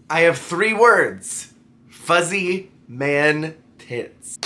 I have 3 words. Fuzzy man tits.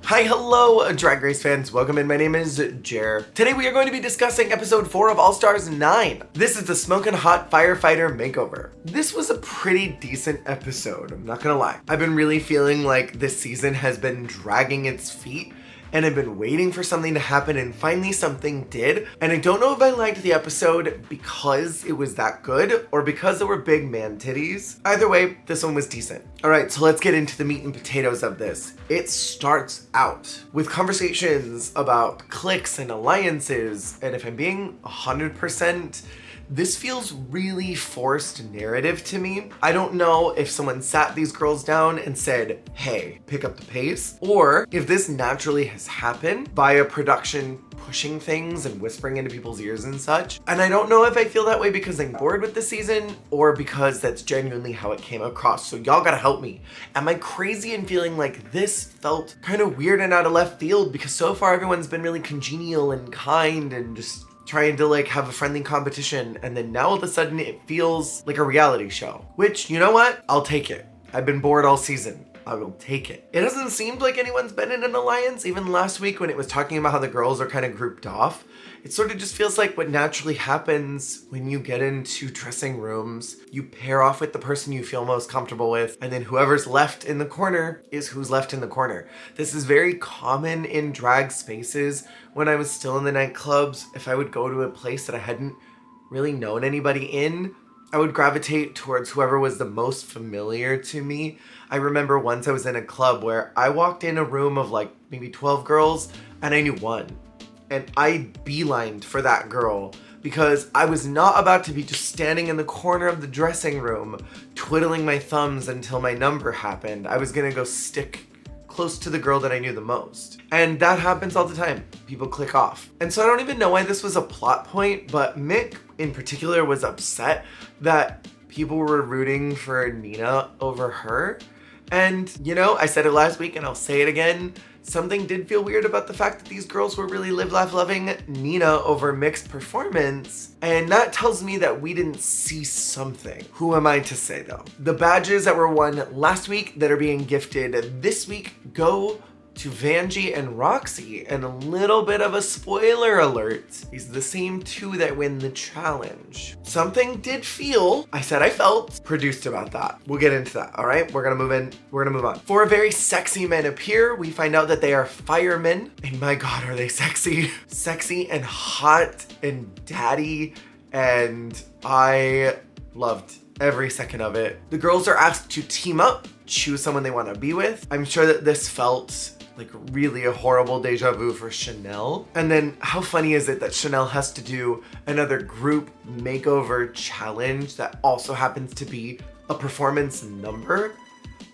Hi, hello, Drag Race fans. Welcome in. My name is Jer. Today we are going to be discussing episode 4 of All Stars 9. This is the Smokin' Hot Firefighter Makeover. This was a pretty decent episode, I'm not gonna lie. I've been really feeling like this season has been dragging its feet, and I've been waiting for something to happen, and finally something did. And I don't know if I liked the episode because it was that good or because there were big man titties. Either way, this one was decent. All right, so let's get into the meat and potatoes of this. It starts out with conversations about cliques and alliances, and if I'm being 100%, this feels really forced narrative to me. I don't know if someone sat these girls down and said, hey, pick up the pace, or if this naturally has happened via production pushing things and whispering into people's ears and such. And I don't know if I feel that way because I'm bored with the season or because that's genuinely how it came across. So y'all gotta help me. Am I crazy in feeling like this felt kind of weird and out of left field? Because so far everyone's been really congenial and kind and just trying to like have a friendly competition, and then now all of a sudden it feels like a reality show. Which, you know what? I'll take it. I've been bored all season. I will take it. It doesn't seem like anyone's been in an alliance. Even last week when it was talking about how the girls are kind of grouped off, it sort of just feels like what naturally happens when you get into dressing rooms. You pair off with the person you feel most comfortable with, and then whoever's left in the corner is who's left in the corner. This is very common in drag spaces. When I was still in the nightclubs, if I would go to a place that I hadn't really known anybody in, I would gravitate towards whoever was the most familiar to me. I remember once I was in a club where I walked in a room of like maybe 12 girls and I knew one. And I beelined for that girl because I was not about to be just standing in the corner of the dressing room twiddling my thumbs until my number happened. I was gonna go stick close to the girl that I knew the most. And that happens all the time. People click off. And so I don't even know why this was a plot point, but Mick in particular was upset that people were rooting for Nina over her. And, you know, I said it last week and I'll say it again. Something did feel weird about the fact that these girls were really live, laugh, loving Nina over Mick's performance. And that tells me that we didn't see something. Who am I to say though? The badges that were won last week that are being gifted this week go to Vanjie and Roxy, and a little bit of a spoiler alert, these are the same 2 that win the challenge. Something did feel, I said I felt, produced about that. We'll get into that, all right? We're gonna move on. 4 very sexy men appear. We find out that they are firemen, and my God, are they sexy. Sexy and hot and daddy, and I loved every second of it. The girls are asked to team up, choose someone they wanna be with. I'm sure that this felt like really a horrible deja vu for Chanel. And then how funny is it that Chanel has to do another group makeover challenge that also happens to be a performance number?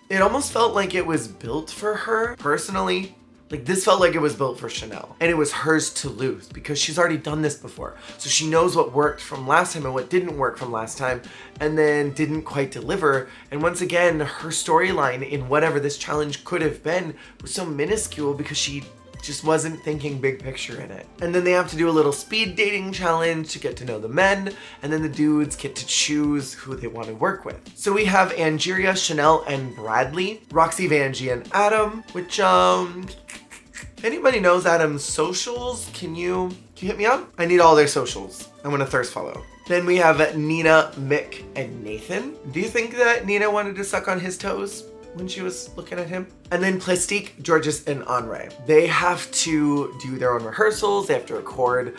It almost felt like it was built for her personally. Like this felt like it was built for Chanel, and it was hers to lose because she's already done this before. So she knows what worked from last time and what didn't work from last time and then didn't quite deliver. And once again, her storyline in whatever this challenge could have been was so minuscule because she just wasn't thinking big picture in it. And then they have to do a little speed dating challenge to get to know the men, and then the dudes get to choose who they want to work with. So we have Angeria, Chanel, and Bradley, Roxy, Vanjie, and Adam, which, if anybody knows Adam's socials, can you hit me up? I need all their socials. I want to thirst follow. Then we have Nina, Mick, and Nathan. Do you think that Nina wanted to suck on his toes when she was looking at him? And then Plastique, Georges, and Henri. They have to do their own rehearsals. They have to record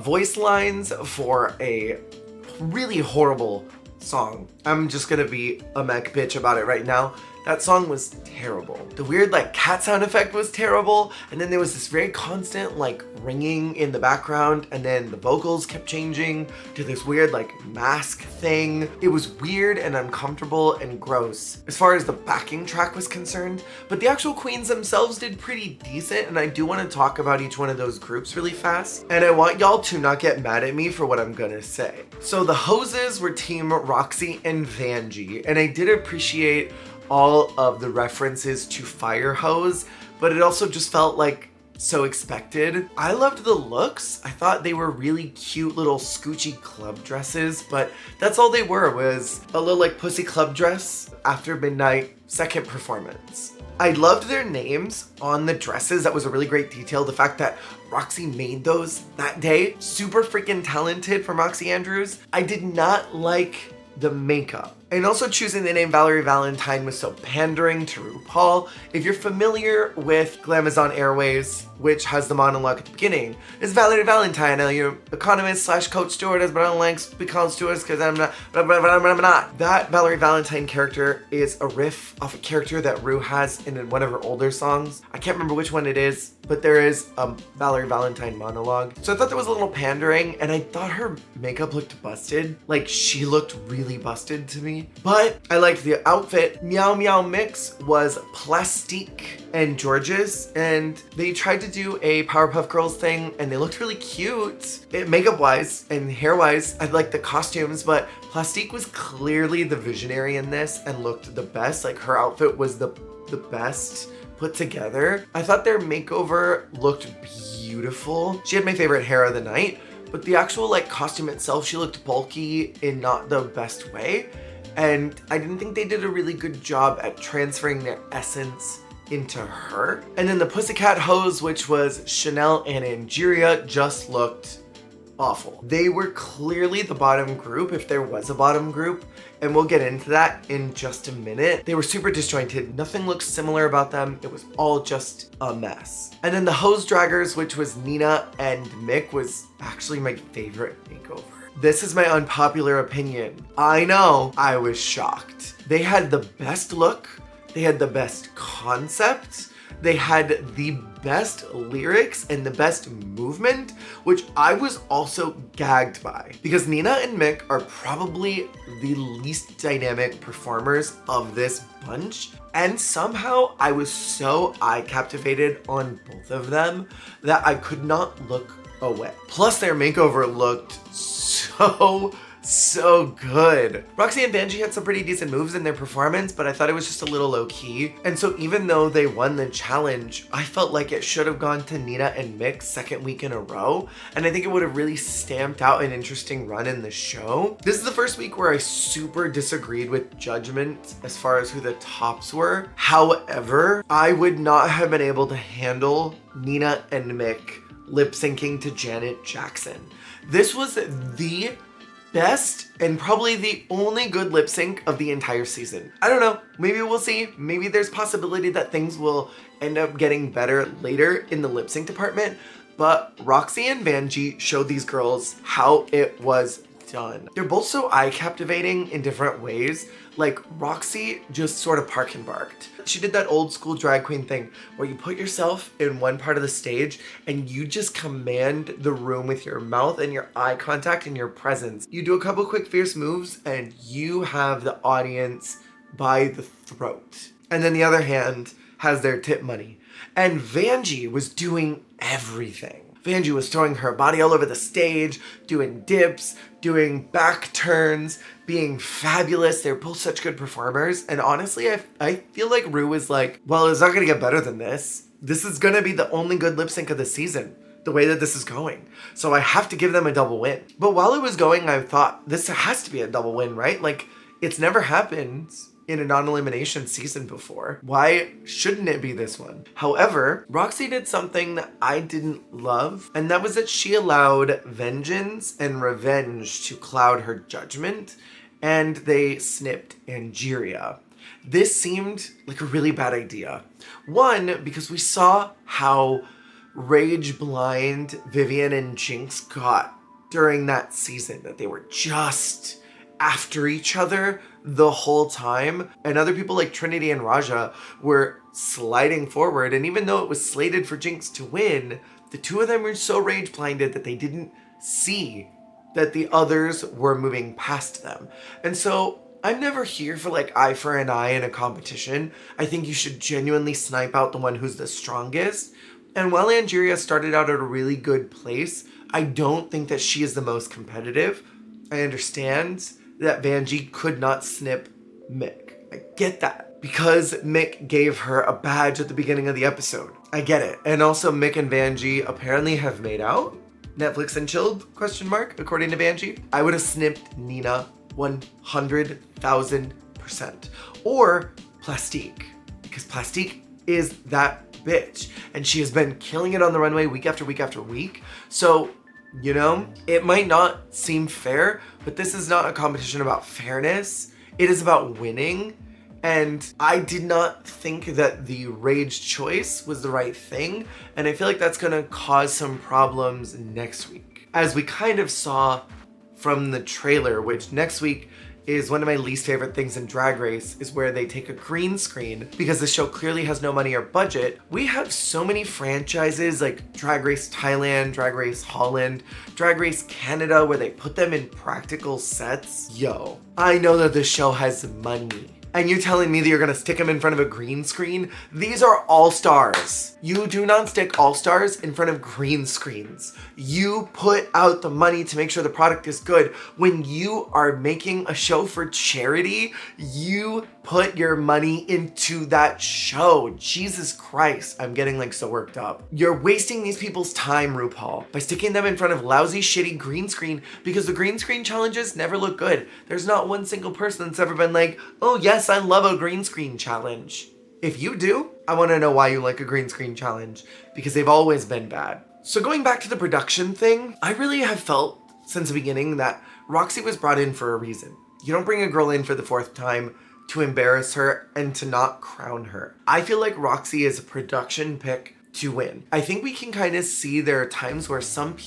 voice lines for a really horrible song. I'm just gonna be a mech bitch about it right now. That song was terrible. The weird like cat sound effect was terrible, and then there was this very constant like ringing in the background, and then the vocals kept changing to this weird like mask thing. It was weird and uncomfortable and gross as far as the backing track was concerned, but the actual queens themselves did pretty decent, and I do want to talk about each one of those groups really fast, and I want y'all to not get mad at me for what I'm gonna say. So the hoses were Team Roxy and Vanjie, and I did appreciate all of the references to Fire Hose, but it also just felt like so expected. I loved the looks. I thought they were really cute little scoochy club dresses, but that's all they were, was a little like pussy club dress after midnight second performance. I loved their names on the dresses. That was a really great detail. The fact that Roxy made those that day. Super freaking talented from Roxy Andrews. I did not like the makeup. And also choosing the name Valerie Valentine was so pandering to RuPaul. If you're familiar with Glamazon Airways, which has the monologue at the beginning, is Valerie Valentine, you're economist slash coach stewardess, but I don't like to be called stewardess because I'm not, but I'm not. That Valerie Valentine character is a riff off a character that Ru has in one of her older songs. I can't remember which one it is, but there is a Valerie Valentine monologue. So I thought there was a little pandering, and I thought her makeup looked busted. Like, she looked really busted to me. But I liked the outfit. Meow Meow Mix was Plastique and George's, and they tried to do a Powerpuff Girls thing, and they looked really cute. Makeup-wise and hair-wise, I liked the costumes, but Plastique was clearly the visionary in this and looked the best. Like, her outfit was the best put together. I thought their makeover looked beautiful. She had my favorite hair of the night, but the actual like costume itself, she looked bulky in not the best way. And I didn't think they did a really good job at transferring their essence into her. And then the Pussycat Hose, which was Chanel and Angeria, just looked awful. They were clearly the bottom group, if there was a bottom group, and we'll get into that in just a minute. They were super disjointed. Nothing looked similar about them. It was all just a mess. And then the Hose Draggers, which was Nina and Mick, was actually my favorite makeover. This is my unpopular opinion. I know, I was shocked. They had the best look. They had the best concept. They had the best lyrics and the best movement, which I was also gagged by. Because Nina and Mick are probably the least dynamic performers of this bunch. And somehow I was so eye-captivated on both of them that I could not look away. Plus their makeover looked so good. Roxy and Vanjie had some pretty decent moves in their performance, but I thought it was just a little low key. And so even though they won the challenge, I felt like it should have gone to Nina and Mick's second week in a row. And I think it would have really stamped out an interesting run in the show. This is the first week where I super disagreed with judgment as far as who the tops were. However, I would not have been able to handle Nina and Mick lip syncing to Janet Jackson. This was the best and probably the only good lip sync of the entire season. I don't know, maybe we'll see. Maybe there's possibility that things will end up getting better later in the lip sync department, but Roxy and Vanjie showed these girls how it was done. They're both so eye-captivating in different ways. Like, Roxy just sort of park and barked. She did that old school drag queen thing where you put yourself in one part of the stage and you just command the room with your mouth and your eye contact and your presence. You do a couple quick fierce moves and you have the audience by the throat. And then the other hand has their tip money. And Vanjie was doing everything. Vanjie was throwing her body all over the stage, doing dips, doing back turns, being fabulous. They're both such good performers. And honestly, I feel like Ru was like, well, it's not gonna get better than this. This is gonna be the only good lip sync of the season, the way that this is going. So I have to give them a double win. But while it was going, I thought, this has to be a double win, right? Like, it's never happened in a non-elimination season before. Why shouldn't it be this one? However, Roxy did something that I didn't love, and that was that she allowed vengeance and revenge to cloud her judgment, and they snipped Angeria. This seemed like a really bad idea. One, because we saw how rage blind Vivian and Jinx got during that season, that they were just after each other the whole time, and other people like Trinity and Raja were sliding forward, and even though it was slated for Jinx to win, the two of them were so rage blinded that they didn't see that the others were moving past them. And so I'm never here for like eye for an eye in a competition. I think you should genuinely snipe out the one who's the strongest. And while Angeria started out at a really good place, I don't think that she is the most competitive. I understand that Vanjie could not snip Mick. I get that. because Mick gave her a badge at the beginning of the episode. I get it. And also Mick and Vanjie apparently have made out. Netflix and chilled, ? According to Vanjie. I would have snipped Nina 100,000%. Or Plastique, because Plastique is that bitch. And she has been killing it on the runway week after week after week. So, you know, it might not seem fair, but this is not a competition about fairness. It is about winning. And I did not think that the rage choice was the right thing. And I feel like that's gonna cause some problems next week. As we kind of saw from the trailer, which next week is one of my least favorite things in Drag Race, is where they take a green screen because the show clearly has no money or budget. We have so many franchises like Drag Race Thailand, Drag Race Holland, Drag Race Canada, where they put them in practical sets. Yo, I know that this show has money. And you're telling me that you're gonna stick them in front of a green screen? These are all-stars. You do not stick all-stars in front of green screens. You put out the money to make sure the product is good. When you are making a show for charity, you put your money into that show. Jesus Christ, I'm getting like so worked up. You're wasting these people's time, RuPaul, by sticking them in front of lousy, shitty green screen, because the green screen challenges never look good. There's not one single person that's ever been like, oh yes, I love a green screen challenge. If you do, I wanna know why you like a green screen challenge, because they've always been bad. So going back to the production thing, I really have felt since the beginning that Roxy was brought in for a reason. You don't bring a girl in for the 4th time to embarrass her and to not crown her. I feel like Roxy is a production pick to win. I think we can kind of see there are times where some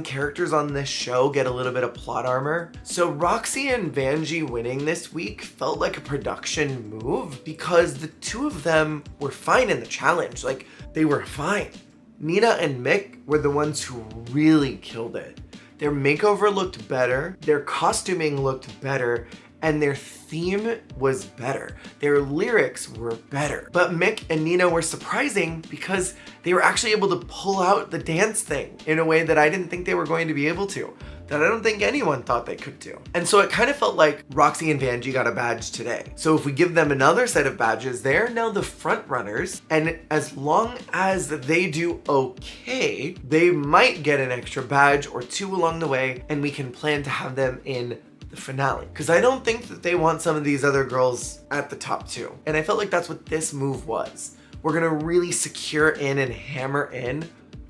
characters on this show get a little bit of plot armor. So Roxy and Vanjie winning this week felt like a production move because the two of them were fine in the challenge. Like, they were fine. Nina and Mick were the ones who really killed it. Their makeover looked better, their costuming looked better, and their theme was better. Their lyrics were better. But Mick and Nina were surprising because they were actually able to pull out the dance thing in a way that I didn't think they were going to be able to, that I don't think anyone thought they could do. And so it kind of felt like Roxy and Vanjie got a badge today. So if we give them another set of badges, they're now the front runners. And as long as they do okay, they might get an extra badge or 2 along the way, and we can plan to have them in the finale. Because I don't think that they want some of these other girls at the top 2. And I felt like that's what this move was. We're gonna really secure in and hammer in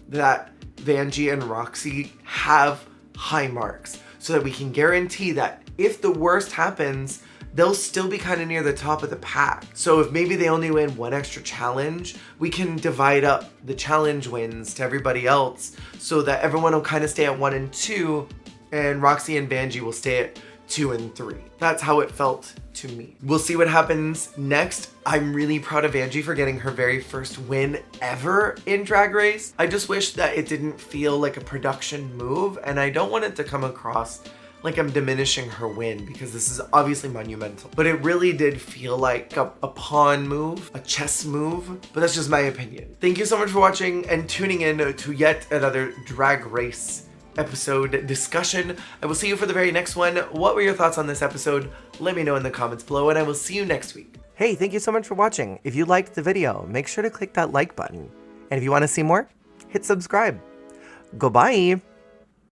that Vanjie and Roxy have high marks so that we can guarantee that if the worst happens, they'll still be kind of near the top of the pack. So if maybe they only win 1 extra challenge, we can divide up the challenge wins to everybody else so that everyone will kind of stay at 1 and 2, and Roxy and Vanjie will stay at 2 and 3. That's how it felt to me. We'll see what happens next. I'm really proud of Vanjie for getting her very first win ever in Drag Race. I just wish that it didn't feel like a production move, and I don't want it to come across like I'm diminishing her win, because this is obviously monumental. But it really did feel like a pawn move, a chess move, but that's just my opinion. Thank you so much for watching and tuning in to yet another Drag Race episode discussion. I will see you for the very next one. What were your thoughts on this episode? Let me know in the comments below, and I will see you next week. Hey, thank you so much for watching. If you liked the video, make sure to click that like button. And if you want to see more, hit subscribe. Goodbye.